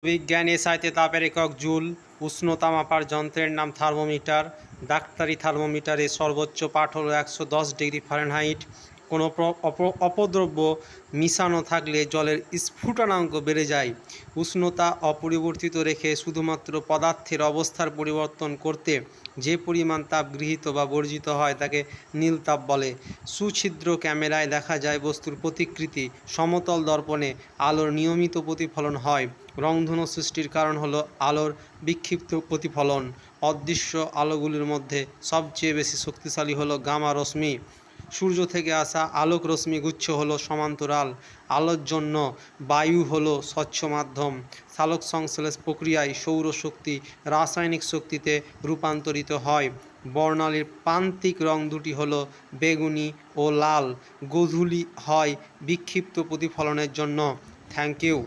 বিজ্ঞান এসআইতে তাপের একক জুল। উষ্ণতা মাপার যন্ত্রের নাম থার্মোমিটার। ডাক্তারি থার্মোমিটারে সর্বোচ্চ পাঠ হলো 110 ডিগ্রি ফারেনহাইট। কোনো অপদ্রব্য মিশানো থাকলে জলের স্ফুটনাঙ্ক বেড়ে যায়। উষ্ণতা অপরিবর্তিত রেখে শুধুমাত্র পদার্থের অবস্থার পরিবর্তন করতে যে পরিমাণ তাপ গৃহীত বা বর্জিত হয় তাকে নীল তাপ বলে। সুছিদ্র ক্যামেরায় দেখা যায় বস্তুর প্রতিকৃতি। সমতল দর্পণে আলোর নিয়মিত প্রতিফলন হয়। রংধনু সৃষ্টির কারণ হলো আলোর বিক্ষিপ্ত প্রতিফলন। অদৃশ্য আলোগুলির মধ্যে সবচেয়ে বেশি শক্তিশালী হলো গামা রশ্মি। সূর্য থেকে আসা আলোক রশ্মি গুচ্ছ হলো সমান্তরাল। আলোর জন্য বায়ু হলো স্বচ্ছ মাধ্যম। সালোক সংশ্লেষ প্রক্রিয়ায় সৌরশক্তি রাসায়নিক শক্তিতে রূপান্তরিত হয়। বর্ণালীর প্রান্তিক রং দুটি হলো বেগুনি ও লাল। গোধূলি হয় বিক্ষিপ্ত প্রতিফলনের জন্য। Thank you.